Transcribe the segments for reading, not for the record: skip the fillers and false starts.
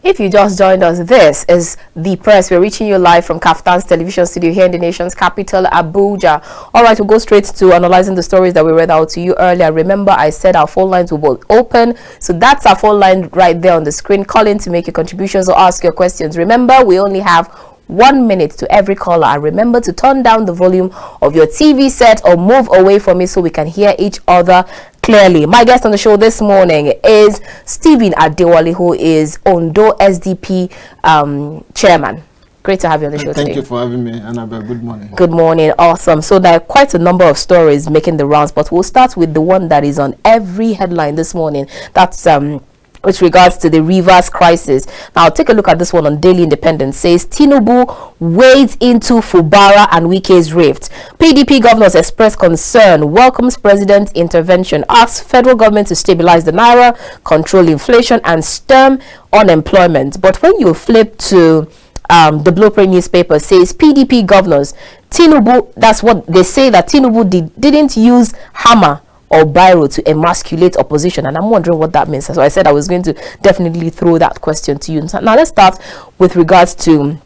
If you just joined us, this is The Press. We're reaching you live from KAFTAN's television studio here in the nation's capital, Abuja. All right, we'll go straight to analyzing the stories that we read out to you earlier. Remember, I said our phone lines will be open. So that's our phone line right there on the screen. Call in to make your contributions or ask your questions. Remember, we only have 1 minute to every caller, and remember to turn down the volume of your TV set or move away from it so we can hear each other clearly. My guest on the show this morning is Stephen Adewale, who is Ondo SDP chairman. Great to have you on the show today. Thank you for having me, Annabel. Good morning. Good morning. Awesome. So there are quite a number of stories making the rounds, but we'll start with the one that is on every headline this morning. That's with regards to the Rivers crisis. Now, take a look at this one on Daily Independent. Says Tinubu wades into Fubara-Wike's rift. PDP governors express concern, welcomes president's intervention, asks federal government to stabilize the naira, control inflation, and stem unemployment. But when you flip to the Blueprint newspaper, says PDP governors, Tinubu, that's what they say, that Tinubu didn't use hammer or biro to emasculate opposition, and I'm wondering what that means. So I said I was going to definitely throw that question to you. Now let's start with regards to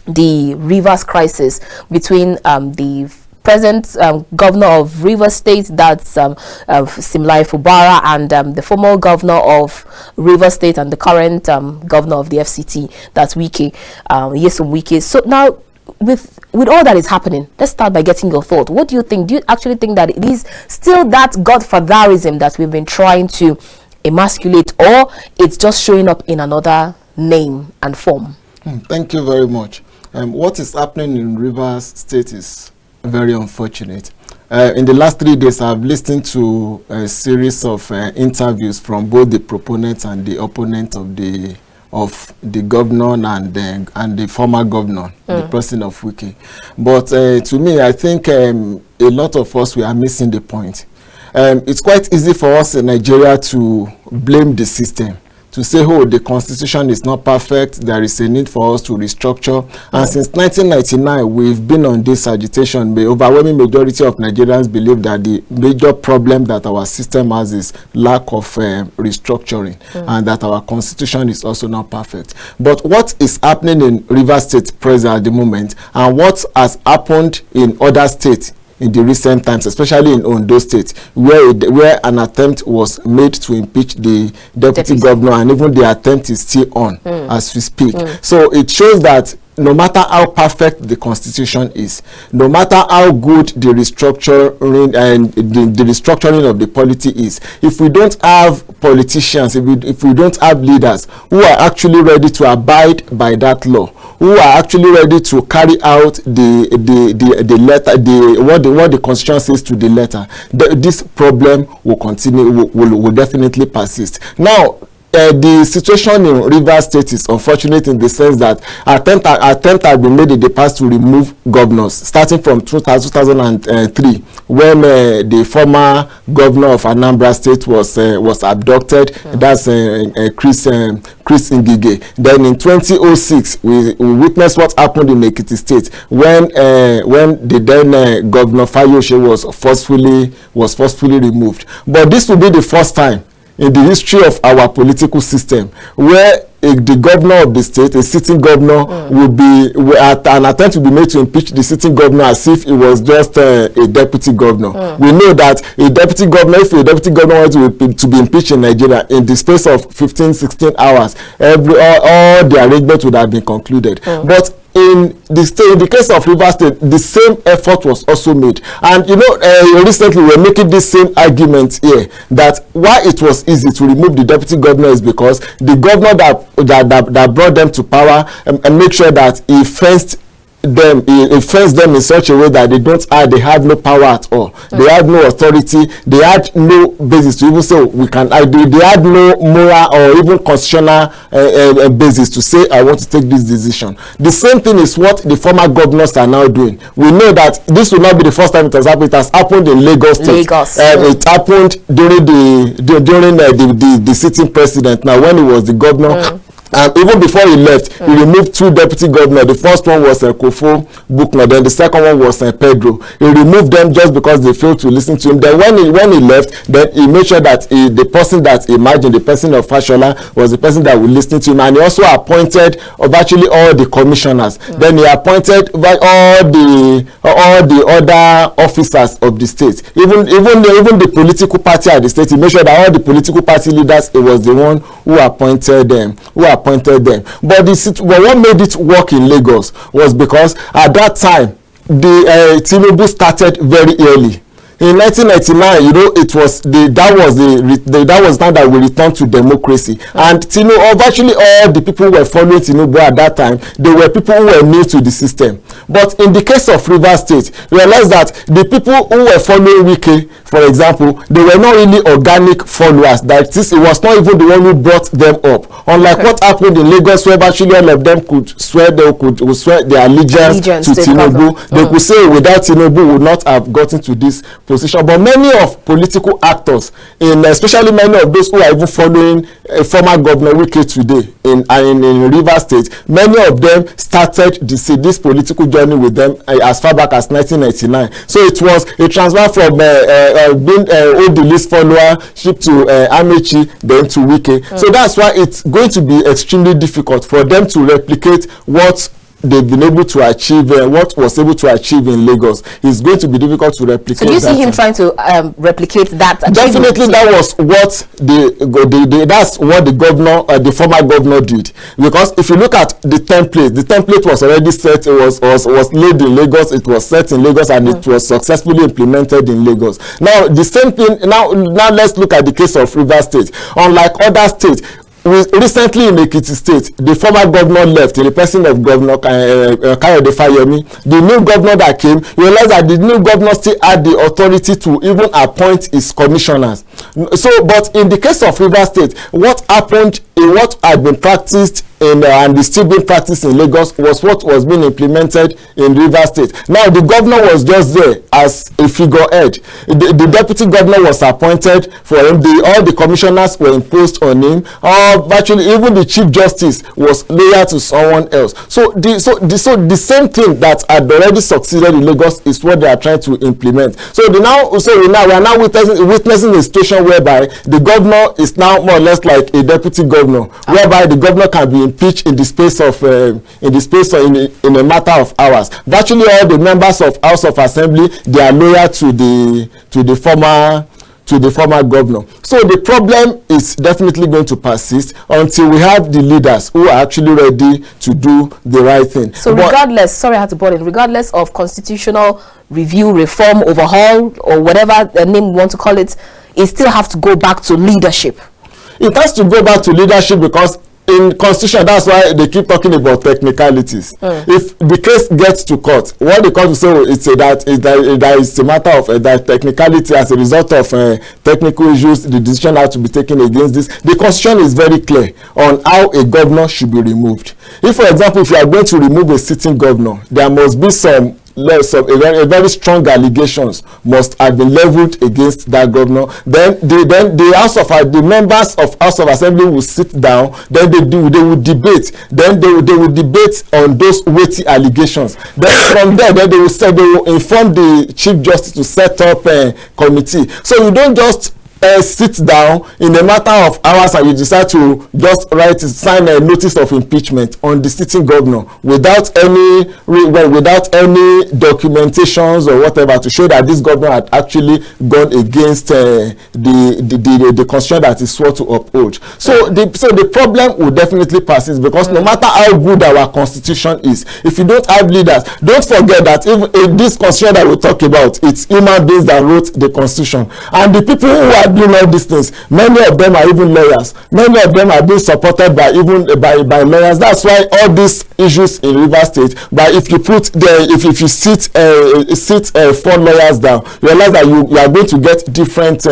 the Rivers crisis between the present governor of Rivers State, that's Simlai Fubara, and the former governor of Rivers State and the current governor of the FCT, that's Wike, Yesom Wike. So now, with all that is happening, let's start by getting your thought. What do you think? Do you actually think that it is still that godfatherism that we've been trying to emasculate, or it's just showing up in another name and form? Thank you very much. What is happening in Rivers State is very unfortunate. In the last 3 days, I've listened to a series of interviews from both the proponents and the opponent of the governor and the former governor, the person of Wike. But to me, I think a lot of us, we are missing the point. It's quite easy for us in Nigeria to blame the system, to say, oh, the constitution is not perfect, there is a need for us to restructure. And since 1999, we've been on this agitation. The overwhelming majority of Nigerians believe that the major problem that our system has is lack of restructuring, and that our constitution is also not perfect. But what is happening in Rivers State present at the moment, and what has happened in other states in the recent times, especially in Ondo State, where an attempt was made to impeach the deputy governor, and even the attempt is still on as we speak. So it shows that no matter how perfect the constitution is, no matter how good the restructuring and the restructuring of the polity is, if we don't have politicians, if we don't have leaders who are actually ready to abide by that law, who are actually ready to carry out the letter, what the constitution says to the letter, this problem will continue, will definitely persist. Now, the situation in Rivers State is unfortunate in the sense that attempt have been made in the past to remove governors, starting from 2003, when the former governor of Anambra State was abducted. That's Chris Ngige. Then in 2006, we witnessed what happened in Ekiti State when the then Governor Fayose was forcefully removed. But this will be the first time in the history of our political system where the governor of the state, a sitting governor, an attempt will be made to impeach the sitting governor as if it was just a deputy governor. We know that if a deputy governor wants to be impeached in Nigeria, in the space of 15-16 hours, all the arrangements would have been concluded. But in the case of Rivers State, the same effort was also made. And you know, recently we're making this same argument here, that why it was easy to remove the deputy governor is because the governor that brought them to power and make sure that he fenced them in such a way that they have no power at all. They had no authority. They had no basis to even say we can. They had no moral or even constitutional basis to say I want to take this decision. The same thing is what the former governors are now doing. We know that this will not be the first time it has happened. It has happened in Lagos State. It happened during the sitting president. Now, when he was the governor. Even before he left, he removed 2 deputy governors. The first one was Kofo Bukna, then the second one was Pedro. He removed them just because they failed to listen to him. Then when he left, then he made sure that the person that imagined, the person of Fashola, was the person that would listen to him. And he also appointed virtually all the commissioners. Then he appointed all the other officers of the state. Even the political party at the state, he made sure that all the political party leaders, it was the one who appointed them. But what made it work in Lagos was because at that time the Tinubu started very early. In 1999, that was time that we returned to democracy. And Tinubu, virtually all the people who were following Tinubu at that time, they were people who were new to the system. But in the case of Rivers State, realize that the people who were following Wike, for example, they were not really organic followers. That it was not even the one who brought them up. Unlike what happened in Lagos, where virtually all of them could swear their allegiance to Tinubu. They could say without Tinubu, we would not have gotten to this position. But many of political actors, especially many of those who are even following former Governor Wike today in Rivers State, many of them started this political journey with them as far back as 1999. So it was a transfer from being old list followership to Amechi, then to Wike. So that's why it's going to be extremely difficult for them to replicate what they've been able to achieve, what was able to achieve in Lagos. It's going to be difficult to replicate. So you see him trying to replicate that? Definitely, that was what that's what the governor, the former governor, did. Because if you look at the template was already set. It was laid in Lagos. It was set in Lagos, and it was successfully implemented in Lagos. Now the same thing. Now let's look at the case of Rivers State. Unlike other states, recently in Ekiti State, the former governor left in the person of Governor Kayode Fayemi. The new governor that came, realized that the new governor still had the authority to even appoint his commissioners. So, but in the case of Rivers State, what happened in what had been practiced and is still being practiced in Lagos was what was being implemented in Rivers State. Now the governor was just there as a figurehead. The deputy governor was appointed for him. All the commissioners were imposed on him. Virtually even the chief justice was loyal to someone else. So the same thing that had already succeeded in Lagos is what they are trying to implement. So we are now witnessing a situation whereby the governor is now more or less like a deputy governor, whereby the governor can be impeached in the space of in a matter of hours. Virtually all the members of House of Assembly, they are loyal to the former governor. So the problem is definitely going to persist until we have the leaders who are actually ready to do the right thing. So regardless of constitutional review, reform, overhaul, or whatever the name we want to call it, it still have to go back to leadership. It has to go back to leadership because in constitution, that's why they keep talking about technicalities. If the case gets to court, what the court will say is that it's a matter of that technicality as a result of technical issues. The decision has to be taken against this. The constitution is very clear on how a governor should be removed. If, for example, if you are going to remove a sitting governor, there must be some very strong allegations must have been leveled against that governor. Then the members of House of Assembly will sit down. Then they will debate. Then they will debate on those weighty allegations. Then from there, they will inform the Chief Justice to set up a committee. So you don't just sit down in a matter of hours and you decide to just sign a notice of impeachment on the sitting governor without any documentations or whatever to show that this governor had actually gone against the constitution that is swore to uphold. So the problem will definitely persist because no matter how good our constitution is, if you don't have leaders, don't forget that if this constitution that we talk about, it's human beings that wrote the constitution, and the people who are doing all these things, many of them are even lawyers. Many of them are being supported by lawyers. That's why all these issues in Rivers State. But if you sit 4 lawyers down, realize that you are going to get different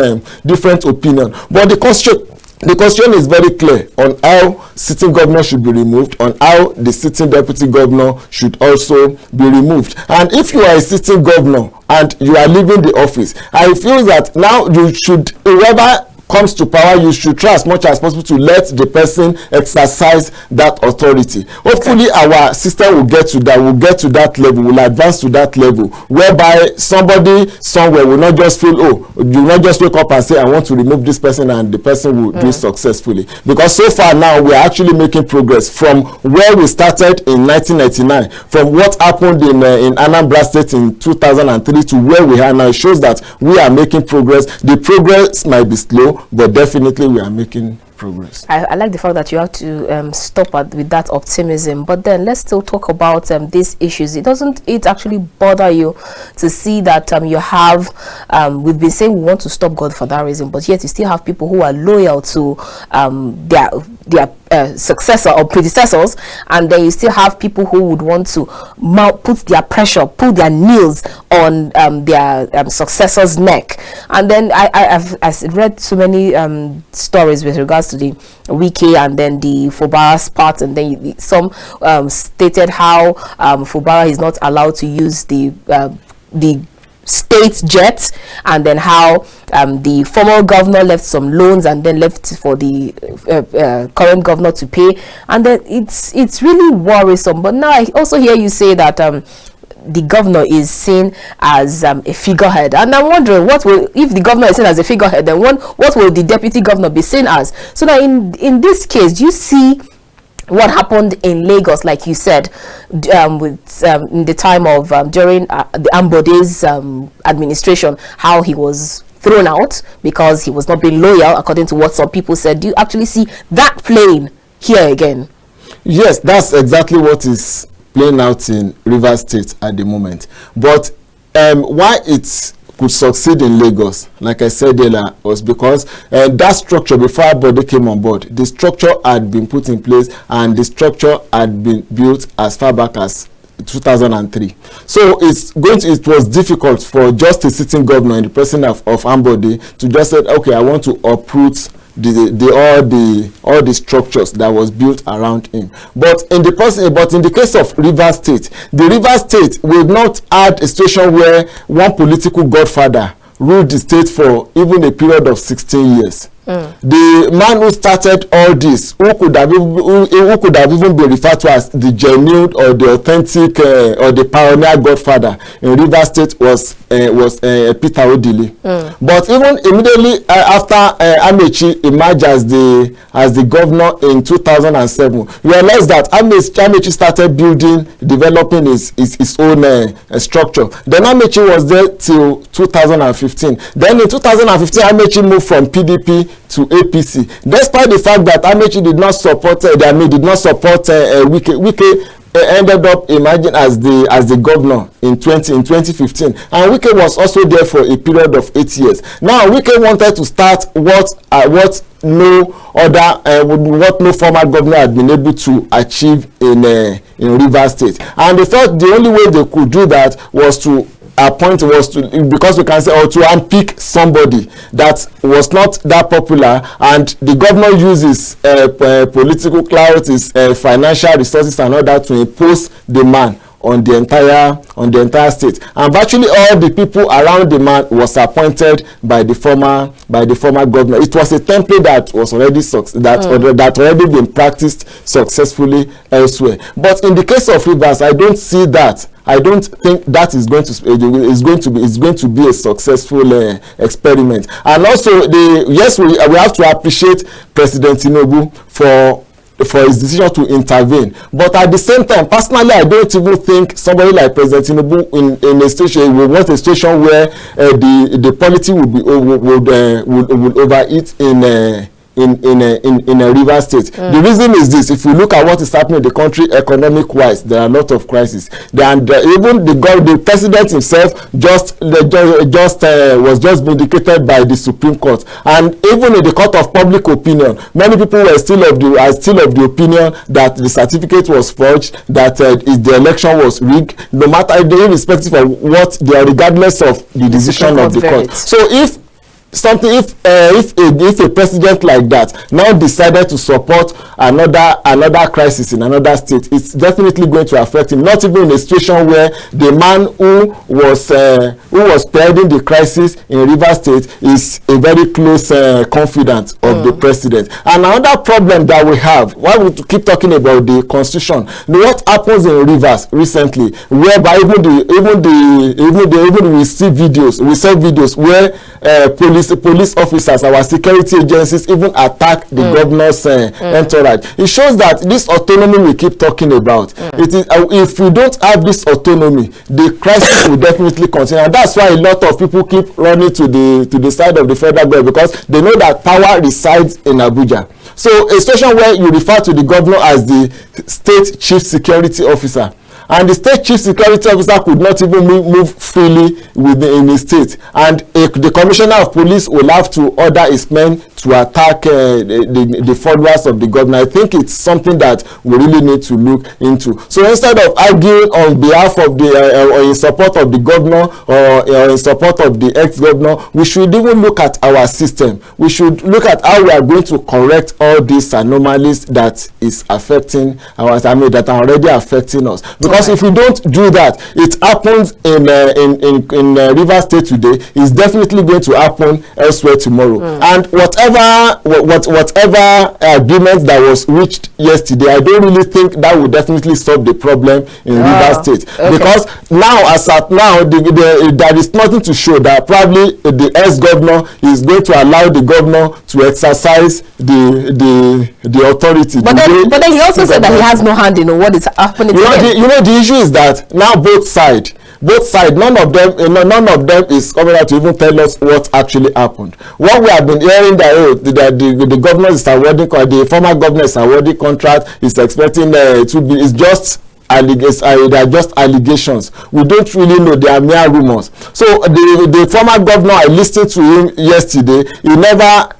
opinion. But the constitution is very clear on how sitting governor should be removed, on how the sitting deputy governor should also be removed. And if you are a sitting governor and you are leaving the office, I feel that now you should, whoever comes to power, you should try as much as possible to let the person exercise that authority. Hopefully our system will get to that level, will advance to that level, whereby somebody somewhere will not just feel, oh, you will not just wake up and say, I want to remove this person, and the person will do it successfully. Because so far now we are actually making progress from where we started in 1999, from what happened in Annabel State in 2003 to where we are now. It shows that we are making progress. The progress might be slow, but definitely we are making progress. I like the fact that you have to stop with that optimism, but then let's still talk about these issues. Doesn't it actually bother you to see that you have we've been saying we want to stop godfatherism, but yet you still have people who are loyal to their successor or predecessors, and then you still have people who would want to put their pressure, put their nails on their successor's neck. And then I've read so many stories with regards to the Wike and then the Fubara part, and then some stated how Fubara is not allowed to use the state jet, and then how the former governor left some loans and then left for the current governor to pay, and then it's really worrisome. But now I also hear you say that the governor is seen as a figurehead, and I'm wondering if the governor is seen as a figurehead, then what will the deputy governor be seen as? So now in this case, do you see what happened in Lagos, like you said, in the time of during the Ambode's administration, how he was thrown out because he was not being loyal, according to what some people said? Do you actually see that playing here again? Yes, that's exactly what is playing out in Rivers State at the moment. But why it could succeed in Lagos, like I said earlier, was because that structure, before Adewale came on board, the structure had been put in place, and the structure had been built as far back as 2003. So it was difficult for just a sitting governor in the person of Ambode to just say, okay, I want to uproot all the structures that was built around him. But in the case of Rivers State, the Rivers State will not add a situation where one political godfather ruled the state for even a period of 16 years. The man who started all this, who could have even been referred to as the genuine or the authentic or the pioneer godfather in Rivers State, was Peter Odili. But even immediately after Amechi emerged as the governor in 2007, we realized that Amechi started developing his own structure. Then Amechi was there till 2015. Then in 2015, Amechi moved from PDP to APC, despite the fact that Amechi did not support Wike. Ended up emerging as the governor in 2015, and Wike was also there for a period of 8 years. Now Wike wanted to start what no former governor had been able to achieve in Rivers State, and they thought the only way they could do that was to because we can say, or to unpick somebody that was not that popular, and the governor uses political clout, his financial resources and all that to impose the man on the entire state. And virtually all the people around the man was appointed by the former governor. It was a template that was already been practiced successfully elsewhere. But in the case of Rivers, I don't see that. I don't think that is going to be a successful experiment. And also, we have to appreciate President Tinubu for his decision to intervene. But at the same time, personally, I don't even think somebody like President Tinubu in a situation will want a situation where the polity would overeat in a Rivers State. The reason is this: if you look at what is happening in the country economic-wise, there are a lot of crises. And even the president himself was just vindicated by the Supreme Court. And even in the court of public opinion, many people were still of the opinion that the certificate was forged, that the election was rigged, no matter irrespective of regardless of the decision of the court. So if something, if a president like that now decided to support another crisis in another state, it's definitely going to affect him. Not even in a situation where the man who was spearheading the crisis in Rivers State is a very close confidant of the president. And another problem that we have, why we keep talking about the constitution, what happens in Rivers recently, whereby even we see videos where police officers, our security agencies even attack the governor's entourage. It shows that this autonomy we keep talking about, it is, if we don't have this autonomy, the crisis will definitely continue. And that's why a lot of people keep running to the side of the federal government, because they know that power resides in Abuja. So a situation where you refer to the governor as the state chief security officer, and the state chief security officer could not even move freely within his state, and the commissioner of police will have to order his men to attack the followers of the governor. I think it's something that we really need to look into. So instead of arguing on behalf of or in support of the governor or in support of the ex-governor, we should even look at our system. We should look at how we are going to correct all these anomalies that is affecting that are already affecting us. Because if we don't do that, it happens in Rivers State today, is definitely going to happen elsewhere tomorrow. And whatever agreement that was reached yesterday, I don't really think that will definitely solve the problem in Rivers State. Because now, as at now, there is nothing to show that probably the ex-governor is going to allow the governor to exercise the authority. But then he also said that he has no hand in what is happening. The issue is that now both sides, none of them is coming out to even tell us what actually happened. What we have been hearing that the governor is awarding, the former governor is awarding contract, is expecting to be, is just they are just allegations. We don't really know, they are mere rumors. So the former governor, I listened to him yesterday, he never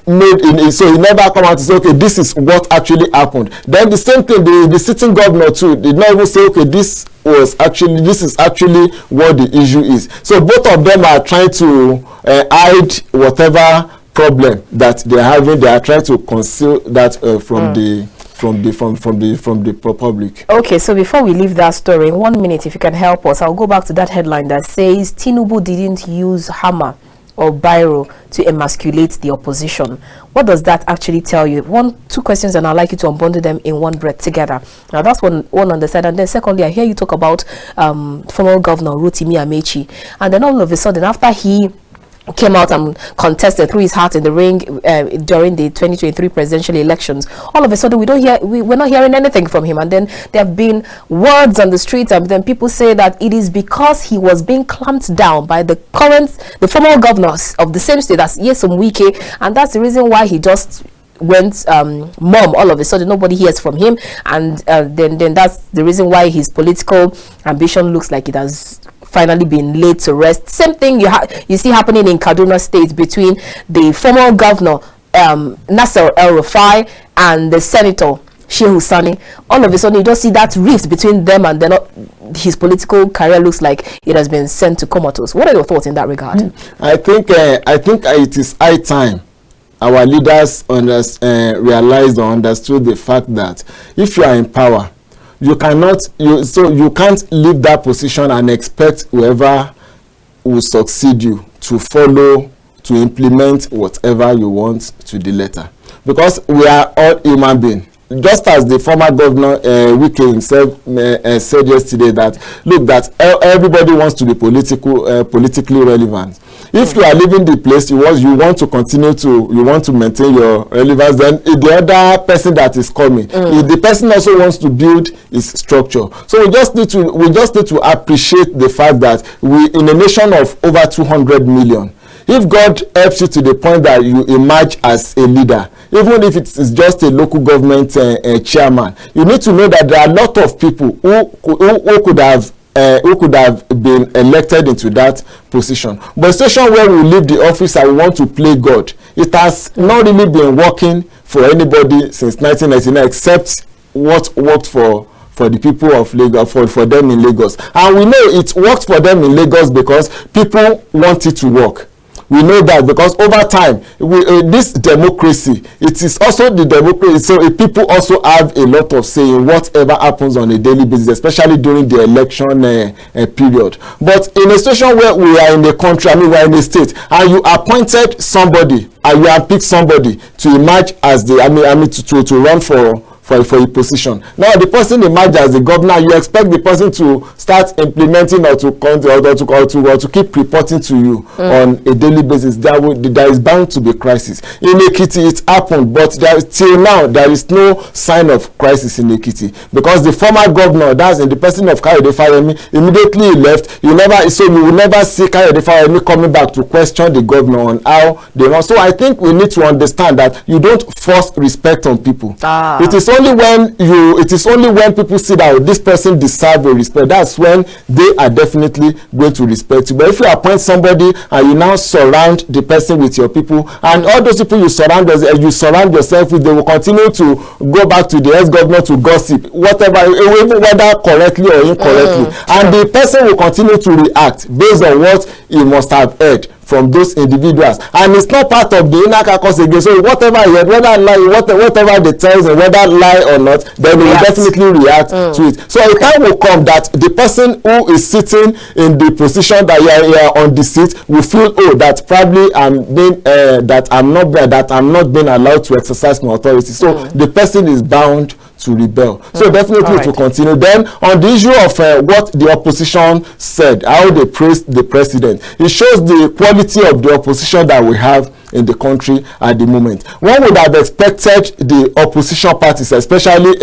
come out to say, okay, this is what actually happened. Then the same thing, the sitting governor too did not even say, okay, this is actually what the issue is. So both of them are trying to hide whatever problem that they are having. They are trying to conceal that from the public. Okay, so before we leave that story, in 1 minute, if you can help us, I'll go back to that headline that says Tinubu didn't use hammer or biro to emasculate the opposition. What does that actually tell you? Two questions, and I'd like you to unbundle them in one breath together. Now that's one on the side, and then secondly, I hear you talk about former governor Rotimi Amechi, and then all of a sudden, after he came out and contested, threw his hat in the ring during the 2023 presidential elections, all of a sudden we're not hearing anything from him. And then there have been words on the streets, and then people say that it is because he was being clamped down by the former governors of the same state as Nyesom Wike, and that's the reason why he just went mum. All of a sudden nobody hears from him, and then that's the reason why his political ambition looks like it has finally been laid to rest. Same thing you see happening in Kaduna State between the former governor Nasser El-Rufai and the senator Shehu Sani. All of a sudden you just see that rift between them, and then his political career looks like it has been sent to comatose. What are your thoughts in that regard? I think it is high time our leaders realized or understood the fact that if you are in power, you can't leave that position and expect whoever will succeed you to follow, to implement whatever you want to the letter, because we are all human beings. Just as the former governor Wike himself said yesterday, that look, that everybody wants to be politically relevant. If you are leaving the place, you want to maintain your relevance, then the other person that is coming, the person also wants to build his structure. So we just need to appreciate the fact that we, in a nation of over 200 million, if God helps you to the point that you emerge as a leader, even if it is just a local government chairman, you need to know that there are a lot of people who could have been elected into that position. But a situation where we leave the office and we want to play God, it has not really been working for anybody since 1999, except what worked for the people of Lagos, for them in Lagos. And we know it worked for them in Lagos because people want it to work. We know that because over time, this democracy, it is also the democracy. So people also have a lot of say in whatever happens on a daily basis, especially during the election period. But in a situation where we are in a country, I mean, we are in a state, and you appointed somebody, and you have picked somebody to emerge as the, to run for a position. Now the person emerges as the governor, you expect the person to start implementing or to keep reporting to you on a daily basis. There is bound to be crisis. In Ekiti it happened, but till now there is no sign of crisis in Ekiti, because the former governor, that's in the person of Kayode Fayemi, immediately he left. You will never see Kayode Fayemi coming back to question the governor on how they run. So I think we need to understand that you don't force respect on people. It is only when people see that this person deserves respect, that's when they are definitely going to respect you. But if you appoint somebody and you now surround the person with your people, and all those people you surround yourself with, they will continue to go back to the ex-governor to gossip, whether correctly or incorrectly, and the person will continue to react based on what he must have heard from those individuals, and it's not part of the inner caucus again. So whatever he had, whether they tell him, whether lie or not, then he will definitely react to it. So a time will come that the person who is sitting in the position that you are on the seat will feel, that probably I'm not being allowed to exercise my authority. So the person is bound to rebel. So definitely to continue. Then on the issue of what the opposition said, how they praised the president, it shows the quality of the opposition that we have in the country at the moment. One would have expected the opposition parties, especially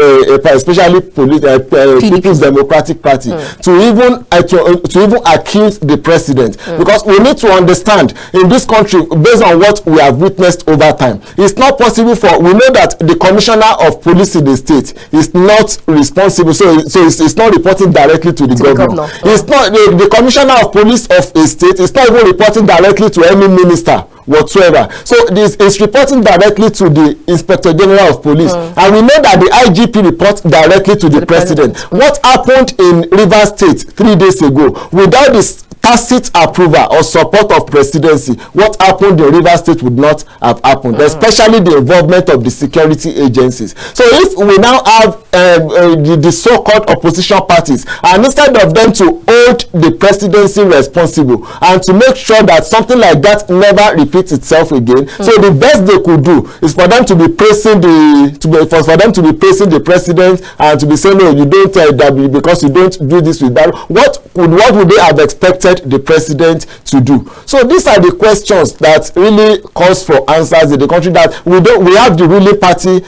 People's Democratic Party, to even accuse the president, because we need to understand in this country, based on what we have witnessed over time, it's not possible we know that the commissioner of police in the state is not responsible, so it's not reporting directly to the governor. It's not the commissioner of police of a state is not even reporting directly to any minister whatsoever. So this is reporting directly to the Inspector General of Police, and we know that the IGP reports directly to the president. What happened in Rivers State 3 days ago, without this tacit approval or support of presidency, what happened in Rivers State would not have happened, especially the involvement of the security agencies. So if we now have the so-called opposition parties, and instead of them to hold the presidency responsible and to make sure that something like that never repeats itself again, so the best they could do is for them to be praising the president, and to be saying, no, you don't that because you don't do this with that. What would they have expected the president to do? So these are the questions that really calls for answers in the country, that we have the ruling party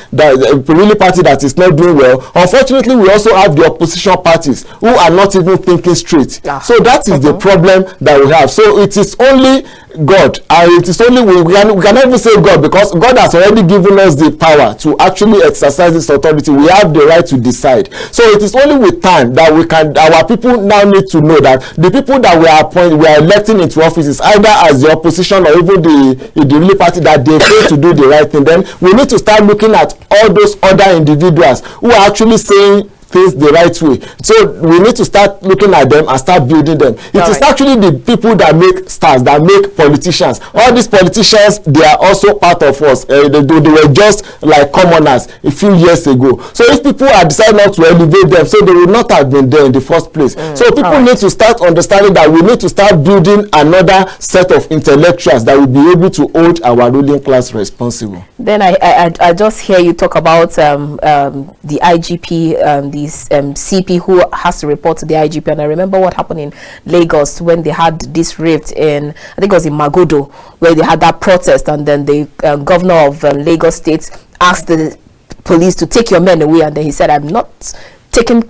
that is not doing well. Unfortunately, we also have the opposition parties who are not even thinking straight. So that is the problem that we have. So it is only God, it is only we cannot even say God, because God has already given us the power to actually exercise this authority. We have the right to decide. So it is only with time that our people now need to know that the people that we are electing into offices, either as the opposition or even the ruling party, that they fail to do the right thing. Then we need to start looking at all those other individuals who are actually saying things the right way. So we need to start looking at them and start building them. It is actually the people that make stars, that make politicians. All these politicians, they are also part of us. They were just like commoners a few years ago. So if people are deciding not to elevate them, so they would not have been there in the first place. So people need to start understanding that we need to start building another set of intellectuals that will be able to hold our ruling class responsible. Then I just hear you talk about the IGP, the CP who has to report to the IGP, and I remember what happened in Lagos when they had this rift in, I think it was in Magodo, where they had that protest, and then the governor of Lagos State asked the police to take your men away, and then he said, I'm not taking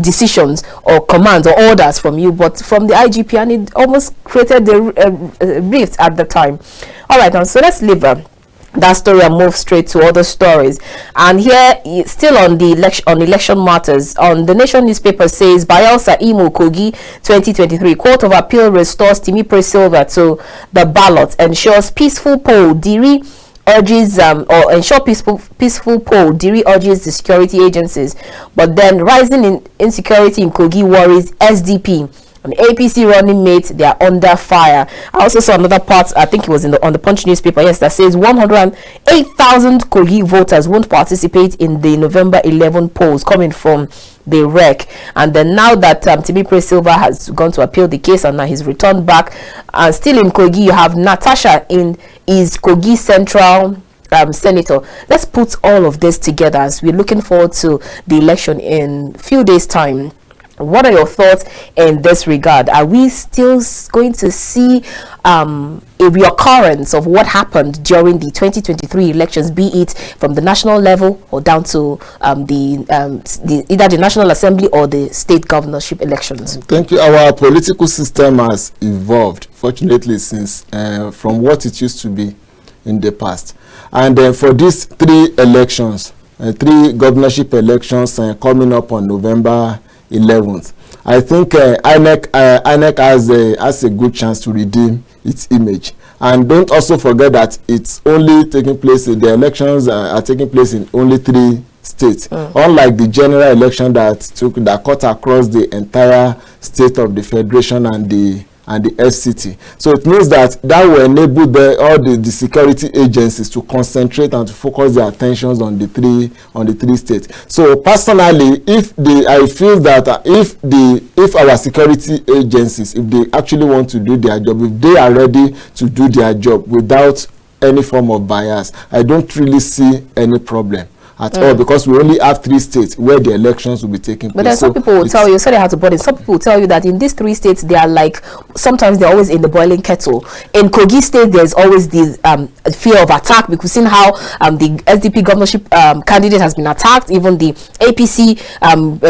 decisions or commands or orders from you, but from the IGP, and it almost created the rift at the time. All right, now so let's leave that story and move straight to other stories. And here, still on the election matters, on the Nation newspaper says Bayelsa Imo Kogi 2023 Court of Appeal restores Timi Silva to the ballot, ensures peaceful poll. Diri urges ensure peaceful poll. Diri urges the security agencies, but then rising insecurity in Kogi worries SDP an APC running mate, they are under fire. I also saw another part, I think it was on the Punch newspaper, yes, that says 108,000 Kogi voters won't participate in the November 11 polls coming from the wreck. And then now that Timipre Silva has gone to appeal the case and now he's returned back, and still in Kogi, you have Natasha is Kogi Central senator. Let's put all of this together as we're looking forward to the election in a few days' time. What are your thoughts in this regard? Are we still going to see a reoccurrence of what happened during the 2023 elections, be it from the national level or down to either the National Assembly or the state governorship elections? Thank you. Our political system has evolved, fortunately, since from what it used to be in the past. And for these three elections, three governorship elections coming up on November 11th, I think INEC has a good chance to redeem its image. And don't also forget that it's only taking place, the elections are taking place in only 3 states, unlike the general election that cut across the entire state of the federation and the FCT. So it means that will enable all the security agencies to concentrate and to focus their attentions on the three states. So personally, I feel that if our security agencies, if they actually want to do their job, if they are ready to do their job without any form of bias, I don't really see any problem at all, because we only have 3 states where the elections will be taking place. But then some people will tell you, sorry I had to put in, some people will tell you that in these 3 states, they are like, sometimes they're always in the boiling kettle. In Kogi State, there's always the fear of attack, because we've seen how the SDP governorship candidate has been attacked. Even the APC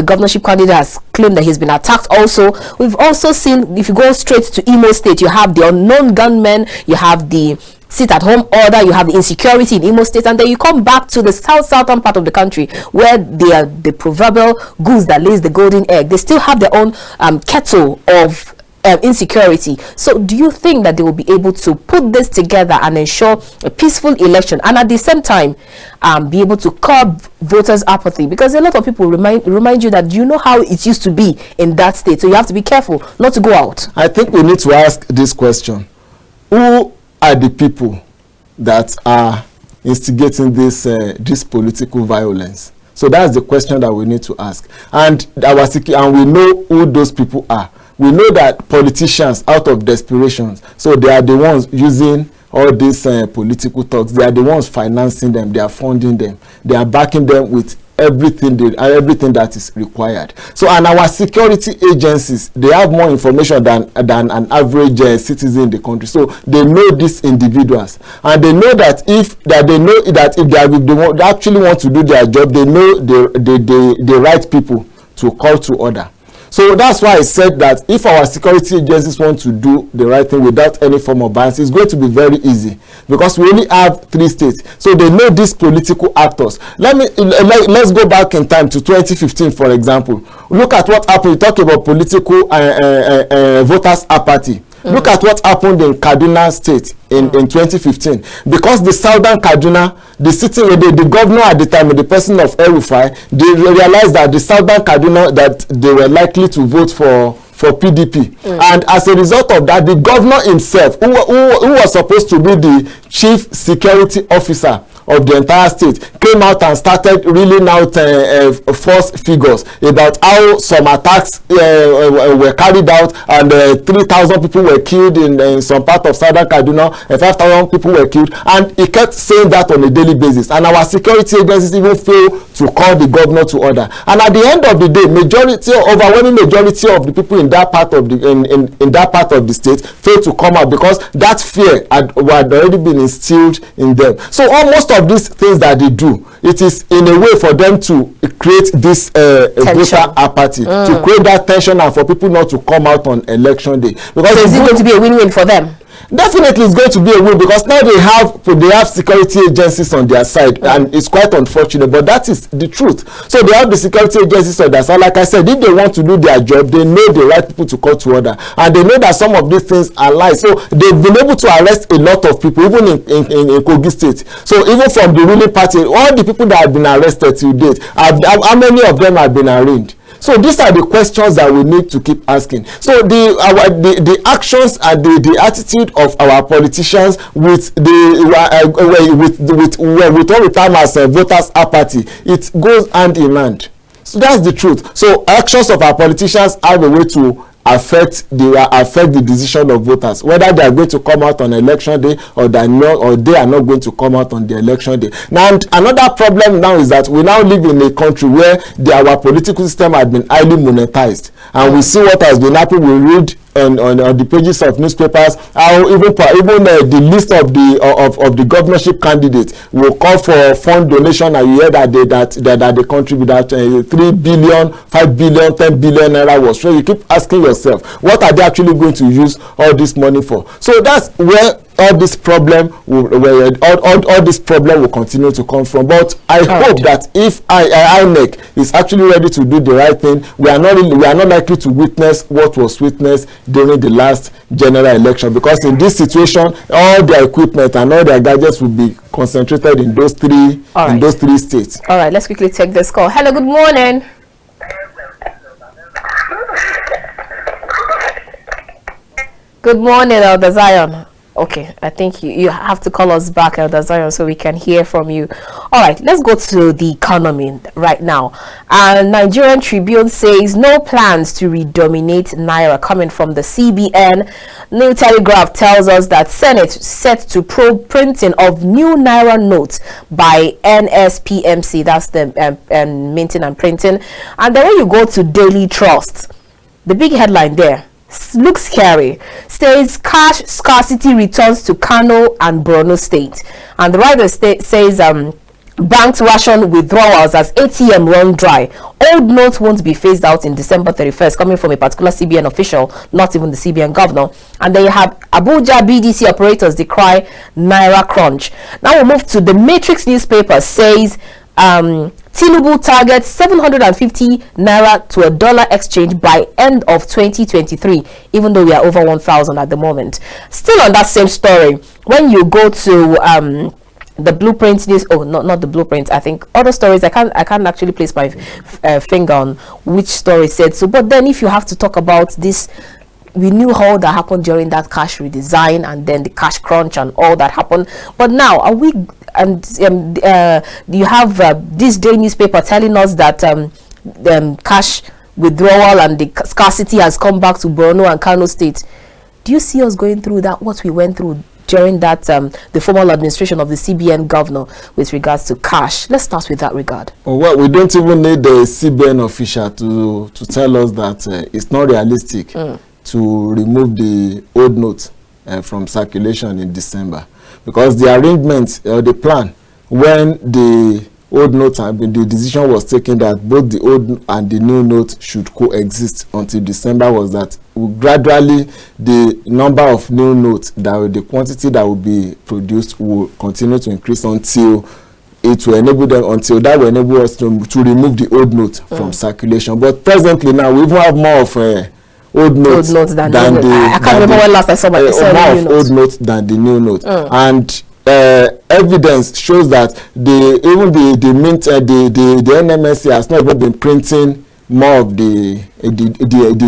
governorship candidate has claimed that he's been attacked also. We've also seen, if you go straight to Imo State, you have the unknown gunmen, you have the sit-at-home order, you have the insecurity in Imo State, and then you come back to the southern part of the country where they are the proverbial goose that lays the golden egg. They still have their own kettle of insecurity. So do you think that they will be able to put this together and ensure a peaceful election, and at the same time be able to curb voters' apathy? Because a lot of people remind you that you know how it used to be in that state, so you have to be careful not to go out. I think we need to ask this question: who are the people that are instigating this political violence? So that's the question that we need to ask. And we know who those people are. We know that politicians, out of desperation, so they are the ones using all these political talks. They are the ones financing them. They are funding them. They are backing them with everything that is required. So, and our security agencies, they have more information than an average citizen in the country. So they know these individuals, and they know that if they actually want to do their job, they know the right people to call to order. So that's why I said that if our security agencies want to do the right thing without any form of bias, it's going to be very easy, because we only have 3 states. So they know these political actors. Let's go back in time to 2015, for example. Look at what happened. We talk about political voters' apathy. Look at what happened in Kaduna State in 2015. Because the southern Kaduna, the governor at the time, the person of El-Rufai, they realized that the southern Kaduna, that they were likely to vote for PDP. And as a result of that, the governor himself, who was supposed to be the chief security officer of the entire state, came out and started reeling out false figures about how some attacks were carried out, and 3,000 people were killed in some part of southern Kaduna, and 5,000 people were killed, and he kept saying that on a daily basis. And our security agencies even failed to call the governor to order. And at the end of the day, overwhelming majority of the people in that part of the state failed to come out, because that fear had already been instilled in them. So almost of these things that they do, it is in a way for them to create this voter apathy, to create that tension, and for people not to come out on election day. Because so is it going to be a win-win for them? Definitely it's going to be a win, because now they have security agencies on their side, and it's quite unfortunate, but that is the truth. So they have the security agencies on their side. Like I said, if they want to do their job, they know the right people to call to order, and they know that some of these things are lies. So they've been able to arrest a lot of people, even in Kogi State. So even from the ruling party, all the people that have been arrested to date, how many of them have been arraigned? So these are the questions that we need to keep asking. So the actions and the attitude of our politicians with what we term as voters apathy, it goes hand in hand. So that's the truth. So actions of our politicians have a way to affect the decision of voters, whether they are going to come out on election day or they are not going to come out on the election day. Now, another problem now is that we now live in a country where our political system has been highly monetized, and we see what has been happening. We read on the pages of newspapers how even the list of the governorship candidates will call for fund donation, and you hear that they contribute that 3 billion, 5 billion, 10 billion naira was. So you keep asking yourself, what are they actually going to use all this money for? So that's where all this problem will continue to come from. But I hope that if INEC is actually ready to do the right thing, we are not likely to witness what was witnessed during the last general election, because in this situation all their equipment and all their gadgets will be concentrated in those three states. All right, let's quickly take this call. Hello, good morning. Good morning, Elder Zion. Okay, I think you have to call us back, Elder Zion, so we can hear from you. All right, let's go to the economy right now. Nigerian Tribune says no plans to redominate Naira, coming from the CBN. New Telegraph tells us that Senate set to probe printing of new Naira notes by NSPMC, that's the minting and printing. And then when you go to Daily Trust, the big headline there looks scary, says cash scarcity returns to Kano and Borno state, and the writer says banks ration withdrawals as ATM run dry. Old notes won't be phased out in December 31st, coming from a particular CBN official, not even the CBN governor. And then you have Abuja BDC operators decry Naira crunch. Now we'll move to the Matrix newspaper, says Tinubu targets 750 naira to a dollar exchange by end of 2023, even though we are over 1,000 at the moment. Still on that same story, when you go to the Blueprint news, not the Blueprint, I think other stories, I can't actually place my finger on which story said so. But then if you have to talk about this, we knew all that happened during that cash redesign and then the cash crunch and all that happened. But now are we, and you have this day newspaper telling us that cash withdrawal and the scarcity has come back to Borno and Kano state. Do you see us going through that, what we went through during that the formal administration of the CBN governor with regards to cash? Let's start with that regard. Well, we don't even need the CBN official to tell us that it's not realistic to remove the old notes from circulation in December, because the arrangement or the plan when the old notes and the decision was taken that both the old and the new notes should coexist until December was that gradually the number of new notes, the quantity that will be produced will continue to increase until it will enable them, until that will enable us to remove the old note from circulation. But presently now we even have more of old notes than the I can't remember when last I saw my more of old notes than the new notes. And evidence shows that the NMSC has not even been printing more of the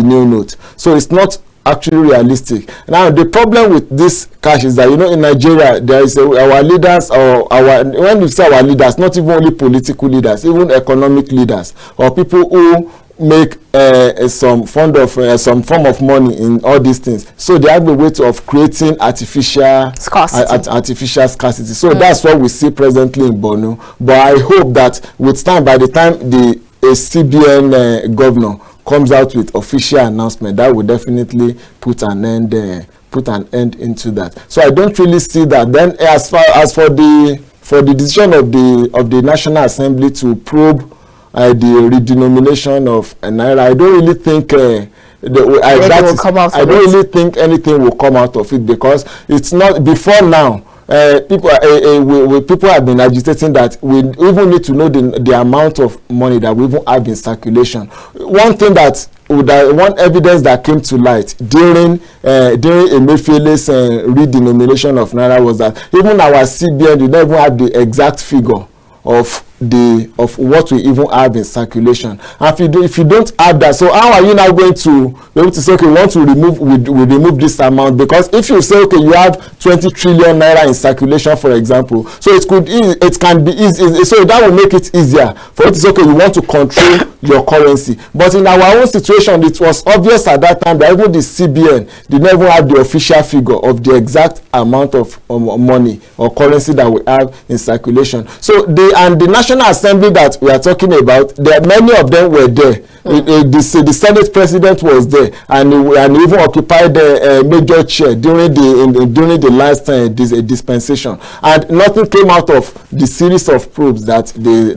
new notes. So it's not actually realistic. Now the problem with this cash is that, you know, in Nigeria there is our leaders, or when we say our leaders, not even only political leaders, even economic leaders or people who make some form of money in all these things. So they have a way of creating artificial scarcity. So that's what we see presently in Borno. But I hope that with time, by the time the CBN governor comes out with official announcement, that will definitely put an end into that. So I don't really see that. Then as for the decision of the National Assembly to probe the redenomination of Naira, I don't really think I don't really think anything will come out of it, because it's not before now. People have been agitating that we even need to know the amount of money that we even have in circulation. One thing one evidence that came to light during Emefiele's redenomination of Naira was that even our CBN did not even have the exact figure of of what we even have in circulation. And if you don't have that, so how are you now going to be able to say, okay, we want to remove this amount? Because if you say, okay, you have 20 trillion naira in circulation, for example, so it can be easy, so that will make it easier for it to say, okay, you want to control your currency. But in our own situation, it was obvious at that time that even the CBN did not even have the official figure of the exact amount of money or currency that we have in circulation. So the National Assembly that we are talking about, many of them were there. The Senate president was there, and even occupied a major chair during the last dispensation, and nothing came out of the series of probes that they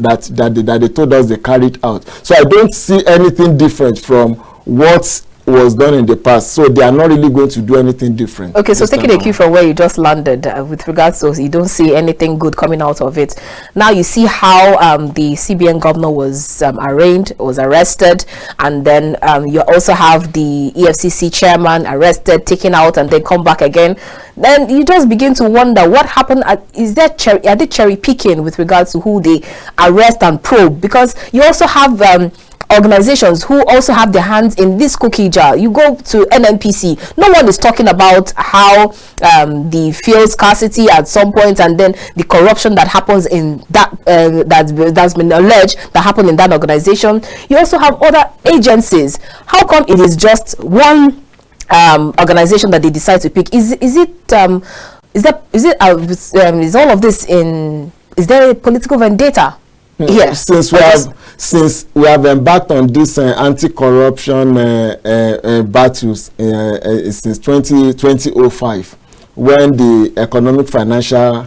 told us they carried out. So I don't see anything different from what was done in the past, so they are not really going to do anything different. Okay, so taking a cue from where you just landed with regards to, you don't see anything good coming out of it. Now you see how the CBN governor was arrested, and then you also have the EFCC chairman arrested, taken out, and then come back again. Then you just begin to wonder what happened. Are they cherry picking with regards to who they arrest and probe? Because you also have organizations who also have their hands in this cookie jar. You go to NNPC, no one is talking about how the fuel scarcity at some point, and then the corruption that happens in that that's been alleged that happened in that organization. You also have other agencies. How come it is just one organization that they decide to pick? Is all of this in? Is there a political vendetta? Yes. Since we have embarked on this anti-corruption battles since 2005, when the Economic Financial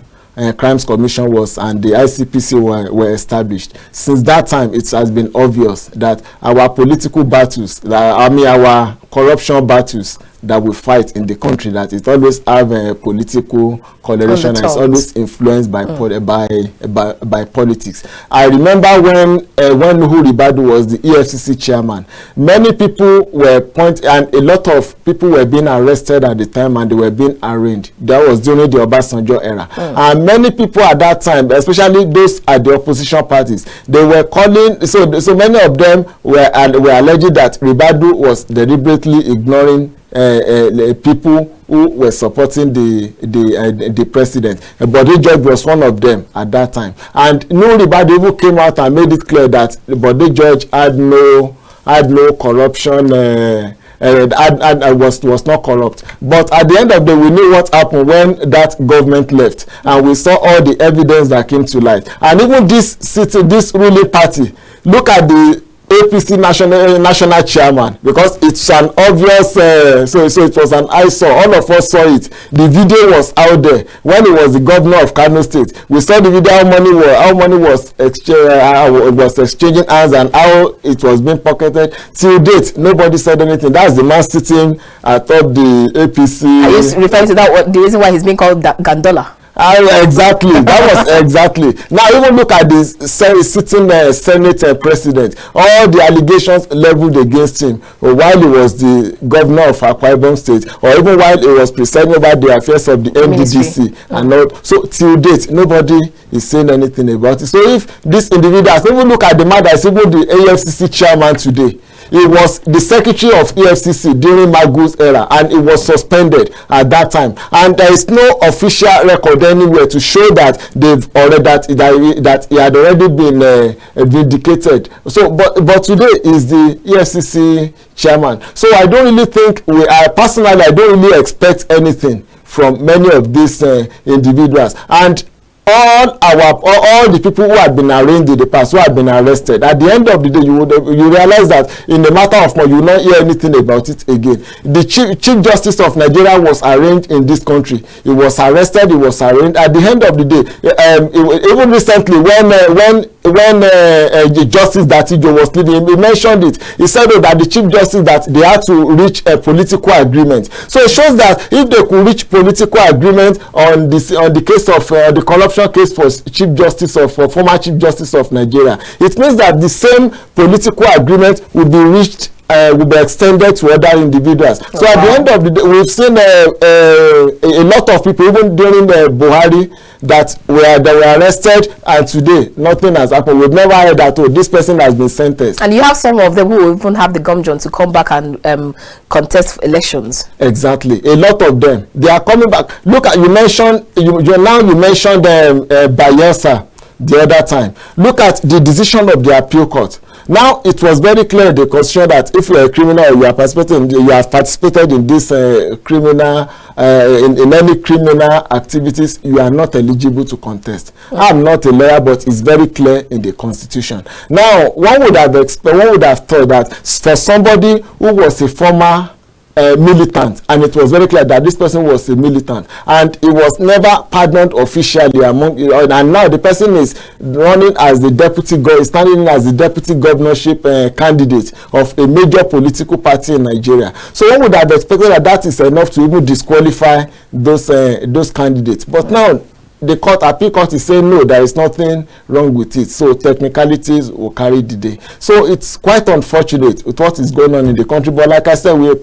Crimes Commission and the ICPC were established. Since that time, it has been obvious that our political battles, our corruption battles that we fight in the country, that it always have a political coloration, and it's always influenced by politics. I remember when Nuhu Ribadu was the EFCC chairman, many people were and a lot of people were being arrested at the time, and they were being arraigned. That was during the Obasanjo era. And many people at that time, especially those at the opposition parties, they were calling, so many of them were alleging that Ribadu was deliberately ignoring people who were supporting the president. Bode George was one of them at that time, and Nuhu Ribadu even came out and made it clear that Bode George had no corruption, was not corrupt. But at the end of the day, we knew what happened when that government left, and we saw all the evidence that came to light. And even this ruling party, look at the APC national chairman, because it's an obvious so it was an eyesore. All of us saw it. The video was out there when he was the governor of Kano State. We saw the video, how money was exchanging hands, and how it was being pocketed. Till date, nobody said anything. That's the man sitting atop the APC. Are you referring to that? The reason why he's being called Gandola? Exactly. That was exactly. Now even look at this sitting Senate president. All the allegations leveled against him while he was the governor of Akwa Ibom State, or even while he was presiding over the affairs of the MDDC and all. So till date, nobody is saying anything about it. So if this individual, even look at the man that is even the AFCC chairman today. He was the secretary of EFCC during Magu's era, and he was suspended at that time. And there is no official record anywhere to show that that he had already been vindicated. So, but today is the EFCC chairman. So I don't really think personally, I don't really expect anything from many of these individuals. And all the people who had been arraigned in the past, who had been arrested, at the end of the day, you realize that in a matter of months, you will not hear anything about it again. The Chief Justice of Nigeria was arraigned in this country. He was arrested, he was arraigned. At the end of the day, even recently, when Justice Datijo was leading, he mentioned it. He said that the Chief Justice, that they had to reach a political agreement. So it shows that if they could reach political agreement on the case of the corruption case for former Chief Justice of Nigeria, it means that the same political agreement will be reached, will be extended to other individuals. So at the end of the day, we've seen a lot of people, even during the Buhari that were arrested, and today nothing has happened. We've never heard that, oh, this person has been sentenced. And you have some of them who even have the gumption to come back and contest elections. Exactly, a lot of them, they are coming back. Look at, you mentioned Bayelsa the other time. Look at the decision of the appeal court. Now it was very clear in the constitution that if you are a criminal or you have participated in this criminal in any criminal activities, you are not eligible to contest. I'm not a lawyer, but it's very clear in the constitution. Now one would have thought that for somebody who was a former militant, and it was very clear that this person was a militant, and he was never pardoned officially among, and now the person is running as the deputy standing as the deputy governorship candidate of a major political party in Nigeria. So one would have expected that that is enough to even disqualify those candidates. But now the appeal court is saying no, there is nothing wrong with it, so technicalities will carry the day. So it's quite unfortunate with what is going on in the country, but like I said, we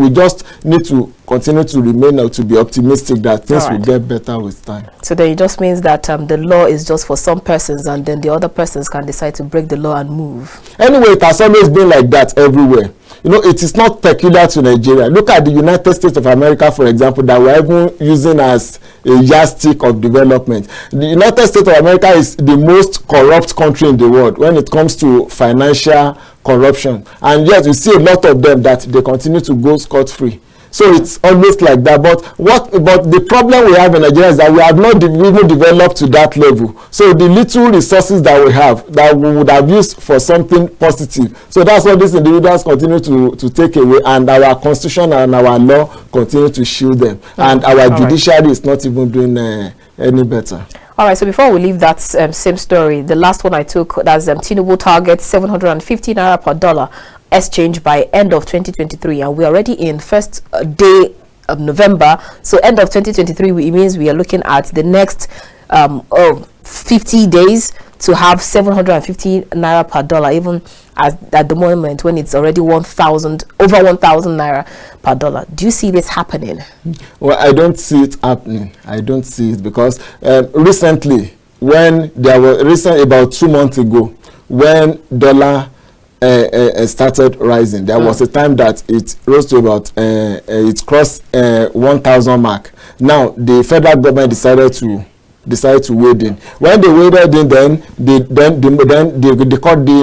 just need to continue to remain or to be optimistic that things will get better with time. So then it just means that the law is just for some persons, and then the other persons can decide to break the law and move. Anyway, it has always been like that everywhere. You know, it is not peculiar to Nigeria. Look at the United States of America, for example, that we're even using as a yardstick of development. The United States of America is the most corrupt country in the world when it comes to financial corruption. And yet, you see a lot of them that they continue to go scot-free. So it's always like that. But the problem we have in Nigeria is that we have not even developed to that level. So the little resources that we have, that we would have used for something positive. So that's what these individuals continue to take away, and our constitution and our law continue to shield them. And our judiciary is not even doing any better. All right, so before we leave that same story, the last one I took, that's Tinubu targets 750 naira per dollar exchange by end of 2023, and we're already in first day of November. So end of 2023, it means we are looking at the next 50 days to have 750 naira per dollar, even at the moment when it's already over 1,000 naira per dollar. Do you see this happening? Well, I don't see it happening. I don't see it because recently, when there was about 2 months ago, when dollar started rising, there was a time that it rose to about it crossed 1,000 mark. Now the federal government decided to wade in. When they waded in, then the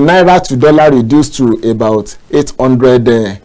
naira to dollar reduced to about 800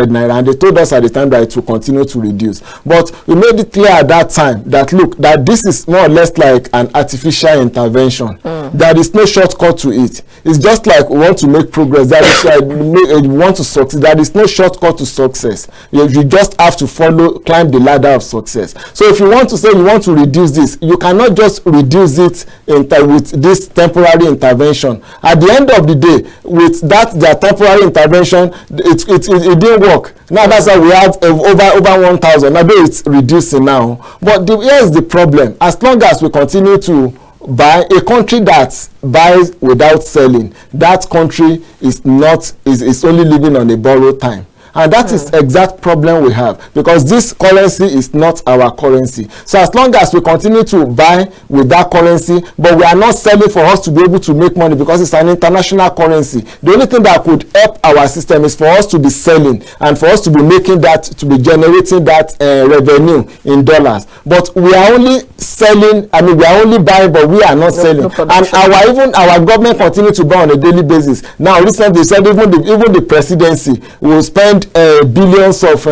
naira, and they told us at the time that it will continue to reduce. But we made it clear at that time that look, that this is more or less like an artificial intervention. There is no shortcut to it. It's just like we want to make progress. That is like we want to succeed. There is no shortcut to success. You just have to climb the ladder of success. So if you want to say you want to reduce this, you cannot just reduce it with this temporary intervention. At the end of the day, with their temporary intervention, it didn't work. Now that's why we have over 1,000. Now it's reducing now. But here's the problem. As long as we continue to buy, a country that buys without selling, that country is only living on a borrowed time. And that is exact problem we have, because this currency is not our currency. So as long as we continue to buy with that currency, but we are not selling for us to be able to make money because it's an international currency, the only thing that could help our system is for us to be selling and for us to be making that, to be generating that revenue in dollars. But we are only selling, we are only buying, but we are not selling. And our government continue to buy on a daily basis. Now recently they said even the presidency will spend billions of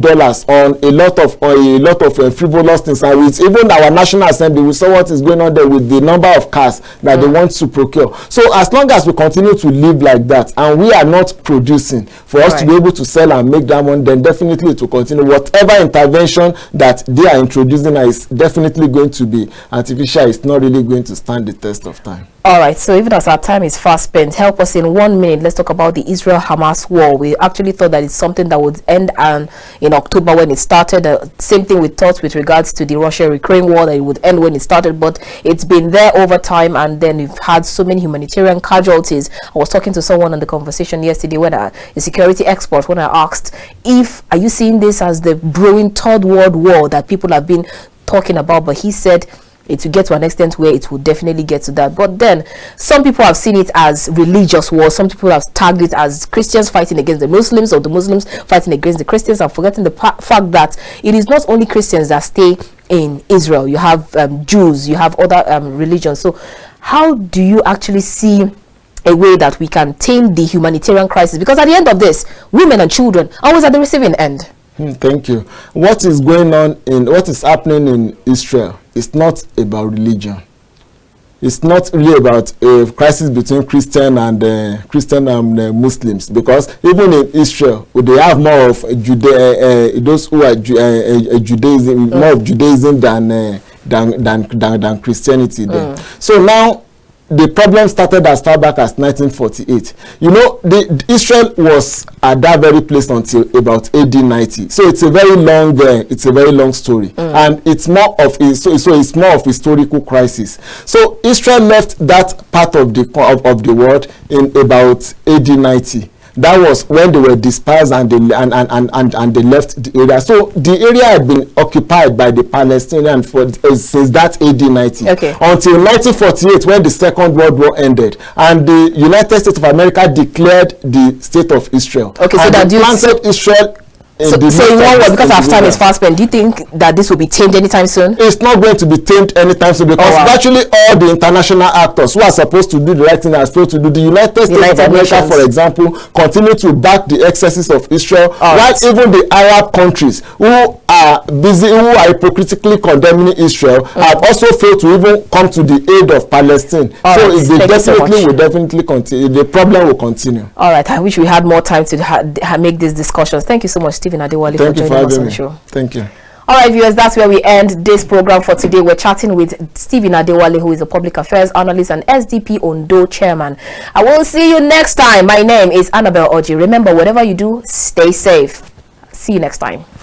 dollars on a lot of frivolous things, and with even our National Assembly, we saw what is going on there with the number of cars that they want to procure. So as long as we continue to live like that and we are not producing for us to be able to sell and make that money, then definitely it will continue. Whatever intervention that they are introducing is definitely going to be artificial. It's not really going to stand the test of time. All right, so even as our time is fast spent, help us in 1 minute. Let's talk about the Israel-Hamas war. We actually thought that it's something that would end in October when it started. Same thing we thought with regards to the Russia-Ukraine war, that it would end when it started, but it's been there over time, and then we've had so many humanitarian casualties. I was talking to someone on the conversation yesterday, a security expert, when I asked, are you seeing this as the brewing third world war that people have been talking about, but he said it will get to an extent where it will definitely get to that. But then some people have seen it as religious war. Some people have tagged it as Christians fighting against the Muslims, or the Muslims fighting against the Christians, and forgetting the fact that it is not only Christians that stay in Israel. You have Jews, you have other religions. So how do you actually see a way that we can tame the humanitarian crisis? Because at the end of this, women and children are always at the receiving end. Thank you. What is going on what is happening in Israel is not about religion. It's not really about a crisis between Christian and Muslims, because even in Israel, they have more of those who are Judaism, more of Judaism than Christianity there. So now the problem started as far back as 1948. You know, Israel was at that very place until about AD 90. So it's a very long story, and it's more of it's more of historical crisis. So Israel left that part of the world in about AD 90. That was when they were dispersed and they left the area. So the area had been occupied by the Palestinians since that AD 90 until 1948, when the Second World War ended and the United States of America declared the State of Israel. Okay, so that planted Israel. So in one word, because our time is fast spent, do you think that this will be tamed anytime soon? It's not going to be tamed anytime soon, because virtually all the international actors who are supposed to do the right thing are supposed to do. The United States of America, for example, continue to back the excesses of Israel, while even the Arab countries who are hypocritically condemning Israel have also failed to even come to the aid of Palestine. So they will definitely continue. The problem will continue. All right. I wish we had more time to make these discussions. Thank you so much, Stephen Adewale, for joining us on the show. Thank you. All right, viewers, that's where we end this program for today. We're chatting with Stephen Adewale, who is a public affairs analyst and SDP Ondo chairman. I will see you next time. My name is Annabel Orji. Remember, whatever you do, stay safe. See you next time.